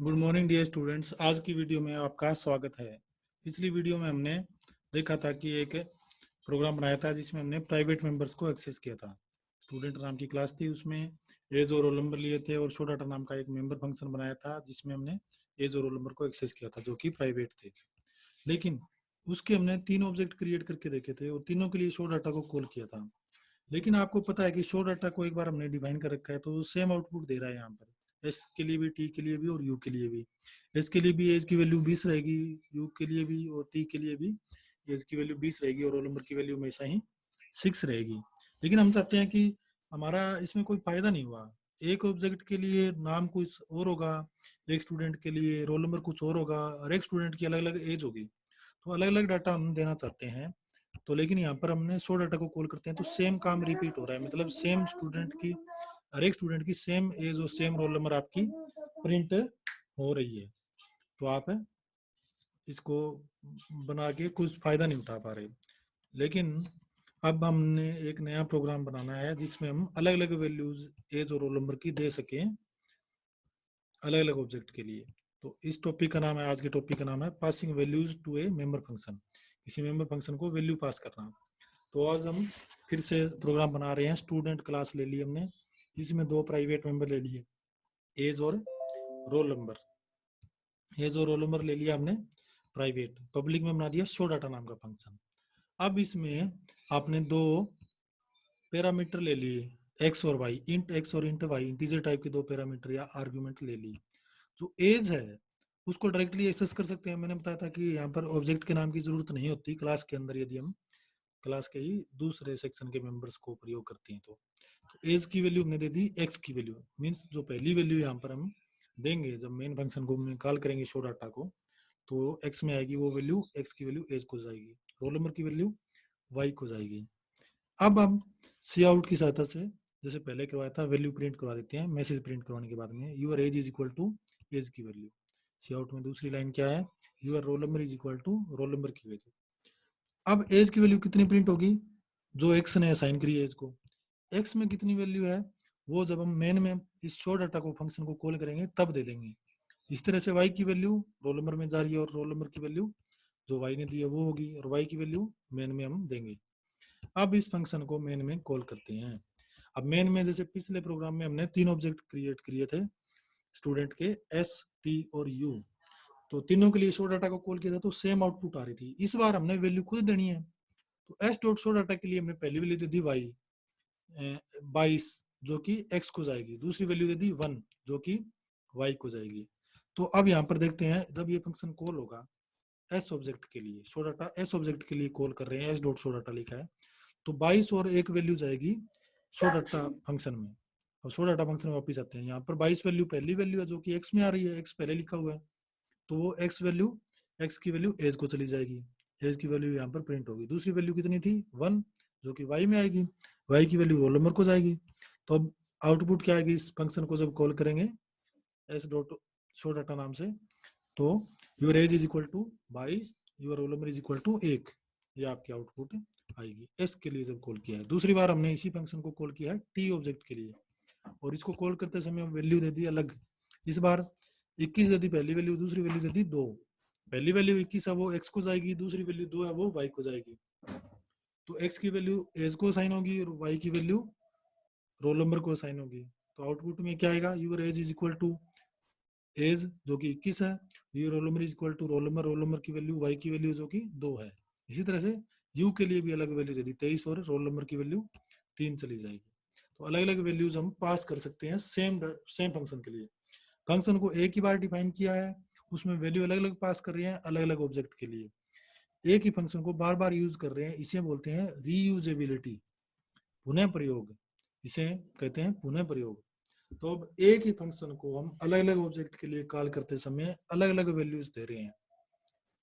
Good morning dear students. आज की video में आपका स्वागत है। पिछली वीडियो में हमने देखा था कि एक प्रोग्राम बनाया था जिसमें हमने प्राइवेट मेंबर्स को एक्सेस किया था। स्टूडेंट नाम की क्लास थी, उसमें एज और रोल नंबर लिए थे और शो डाटा नाम का एक मेंबर फंक्शन बनाया था जिसमें हमने एज और रोल नंबर को एक्सेस किया था जो कि प्राइवेट थे। लेकिन उसके हमने तीन ऑब्जेक्ट क्रिएट करके देखे थे और तीनों के लिए शो डाटा को कॉल किया था। लेकिन आपको पता है कि शो डाटा को एक बार हमने डिफाइन कर रखा है तो सेम आउटपुट दे रहा है यहाँ पर, एस के लिए भी, टी के लिए भी और यू के लिए भी। एस के लिए भी एज की वैल्यू 20 रहेगी, यू के लिए भी और टी के लिए भी एज की वैल्यू 20 रहेगी और रोल नंबर की वैल्यू हमेशा ही 6 रहेगी। लेकिन हम चाहते हैं कि हमारा इसमें कोई फायदा नहीं हुआ। एक ऑब्जेक्ट के लिए नाम कुछ और होगा, एक स्टूडेंट के लिए रोल नंबर कुछ और होगा और एक स्टूडेंट की अलग अलग एज होगी, तो अलग अलग डाटा हम देना चाहते हैं। तो लेकिन यहाँ पर हमने शो डाटा को कॉल करते हैं तो सेम काम रिपीट हो रहा है, मतलब सेम स्टूडेंट की, हर एक स्टूडेंट की सेम एज और सेम रोल नंबर आपकी प्रिंट हो रही है। तो आप इसको बना के कुछ फायदा नहीं उठा पा रहे। लेकिन अब हमने एक नया प्रोग्राम बनाना है जिसमें हम अलग अलग वैल्यूज एज और रोल नंबर की दे सकें अलग अलग ऑब्जेक्ट के लिए। तो इस टॉपिक का नाम है, आज के टॉपिक का नाम है passing values to a member function. किसी मेंबर फंक्शन को वैल्यू पास करना। तो आज हम फिर से प्रोग्राम बना रहे हैं। स्टूडेंट क्लास ले ली हमने, इसमें दो प्राइवेट मेंबर ले लिए, एज और रोल नंबर। एज और रोल नंबर ले लिया हमने प्राइवेट, पब्लिक में बना दिया शो डाटा नाम का फंक्शन। अब इसमें आपने दो पैरामीटर ले लिए, एक्स और वाई, इंट एक्स और इंट वाई, इंटीजर टाइप के दो पैरामीटर या आर्गुमेंट ले ली। जो एज है उसको डायरेक्टली एक्सेस कर सकते हैं। मैंने बताया था कि यहाँ पर ऑब्जेक्ट के नाम की जरूरत नहीं होती क्लास के अंदर, यदि हम क्लास के ही दूसरे सेक्शन के मेंबर्स को प्रयोग करते हैं। तो एज की वैल्यू हमने दे दी एक्स की वैल्यू, मीन्स जो पहली वैल्यू यहाँ पर हम देंगे जब मेन फंक्शन को कॉल करेंगे शो डाटा को, तो एक्स में आएगी वो वैल्यू, एक्स की वैल्यू एज को जाएगी, रोल नंबर की वैल्यू वाई को जाएगी। अब हम सी आउट की सहायता से जैसे पहले करवाया था वैल्यू प्रिंट करवा देते हैं। मैसेज प्रिंट करवाने के बाद में your age is equal to age की वैल्यू। सी आउट में दूसरी लाइन क्या है, your roll number is equal to roll number की वैल्यू। अब एज की वैल्यू कितनी प्रिंट होगी, जो एक्स ने असाइन करी है एज को। एक्स में कितनी वैल्यू है वो जब हम मेन में इस शो डाटा को फंक्शन को कॉल करेंगे तब दे देंगे। इस तरह से वाई की वैल्यू रोल नंबर में जा रही है और रोल नंबर की वैल्यू जो वाई ने दी है वो होगी और वाई की वैल्यू मेन में हम देंगे। अब इस फंक्शन को मेन में कॉल करते हैं। अब मेन में जैसे पिछले प्रोग्राम में हमने तीन ऑब्जेक्ट क्रिएट किए थे स्टूडेंट के, एस टी और यू, तो तीनों के लिए शो डाटा को कॉल किया था तो सेम आउटपुट आ रही थी। इस बार हमने वैल्यू खुद देनी है। तो एस डॉट शो डाटा के लिए हमने पहली वैल्यू दे दी वाई 22 जो कि एक्स को जाएगी, दूसरी वैल्यू दे दी 1 जो कि वाई को जाएगी। तो अब यहाँ पर देखते हैं जब ये फंक्शन कॉल होगा एस ऑब्जेक्ट के लिए, शो डाटा एस ऑब्जेक्ट के लिए कॉल कर रहे हैं, एस डॉट शो डाटा लिखा है, तो 22 और एक वैल्यू जाएगी शो डाटा फंक्शन में। अब शो डाटा फंक्शन में वापिस आते हैं, यहाँ पर 22 वैल्यू पहली वैल्यू है जो कि एक्स में आ रही है, एक्स पहले लिखा हुआ है, तो वो एक्स वैल्यू, एक्स की वैल्यू एज को चली जाएगी, एज की वैल्यू यहाँ पर प्रिंट होगी। दूसरी वैल्यू कितनी थी 1 जो कि वाई में आएगी, वाई की वैल्यू रोल नंबर को जाएगी। तो अब आउटपुट क्या आएगी इस फंक्शन को जब कॉल करेंगे एस डॉट शो डाटा नाम से, तो your age is equal to 22, your roll number is equal to 1, ये आपकी आउटपुट आएगी एस के लिए जब कॉल किया है। दूसरी बार हमने इसी फंक्शन को कॉल किया है टी ऑब्जेक्ट के लिए और इसको कॉल करते समय वैल्यू दे दी अलग। इस बार 21 दे दी पहली वैल्यू, दूसरी वैल्यू दे दी 2। पहली वैल्यू 21 है वो एक्स को जाएगी, दूसरी वैल्यू 2 है वो वाई को जाएगी। तो एक्स की वैल्यू एज को असाइन होगी और वाई की वैल्यू रोल नंबर को असाइन होगी। तो आउटपुट में क्या आएगा, your age is equal to age जो कि 21 है, you roll number is equal to roll number, roll number की वैल्यू वाई की वैल्यू जो कि 2 है। इसी तरह से यू के लिए भी अलग वैल्यू दे दी 23 और रोल नंबर की वैल्यू 3 चली जाएगी। तो अलग अलग वैल्यूज हम पास कर सकते हैं सेम सेम फंक्शन के लिए। फंक्शन को एक ही बार डिफाइन किया है, उसमें वैल्यू अलग अलग पास कर रहे हैं अलग अलग ऑब्जेक्ट के लिए, एक ही फंक्शन को बार बार यूज कर रहे हैं, इसे बोलते हैं रीयूजेबिलिटी, पुनः प्रयोग, इसे कहते हैं पुनः प्रयोग। तो अब एक ही फंक्शन को हम अलग अलग ऑब्जेक्ट के लिए कॉल करते समय अलग अलग वैल्यूज दे रहे हैं।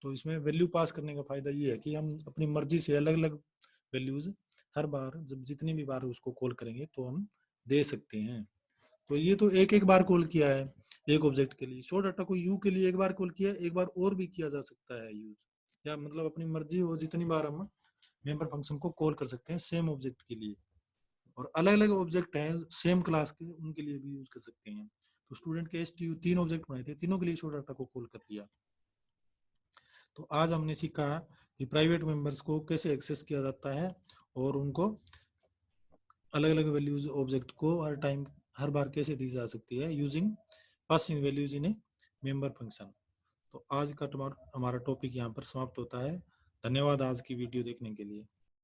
तो इसमें वैल्यू पास करने का फायदा ये है कि हम अपनी मर्जी से अलग अलग वैल्यूज हर बार जब जितनी भी बार उसको कॉल करेंगे तो हम दे सकते हैं। तो ये तो एक एक बार कॉल किया है एक ऑब्जेक्ट के लिए, शो डाटा को यू के लिए एक बार कॉल किया, एक बार और भी किया जा सकता है यूज, या मतलब अपनी मर्जी हो जितनी बार हम मेंबर फंक्शन को कॉल कर सकते हैं सेम ऑब्जेक्ट के लिए। और अलग अलग ऑब्जेक्ट हैं सेम क्लास के, उनके लिए भी यूज कर सकते हैं। तो स्टूडेंट के STU 3 ऑब्जेक्ट बनाए थे, तीनों के लिए शो डाटा को कॉल कर लिया। तो आज हमने सीखा कि प्राइवेट मेंबर्स को कैसे एक्सेस किया जाता है और उनको अलग अलग वैल्यूज ऑब्जेक्ट को हर टाइम हर बार कैसे दी जा सकती है using passing values in A member function. तो आज का हमारा टॉपिक यहाँ पर समाप्त होता है। धन्यवाद आज की वीडियो देखने के लिए।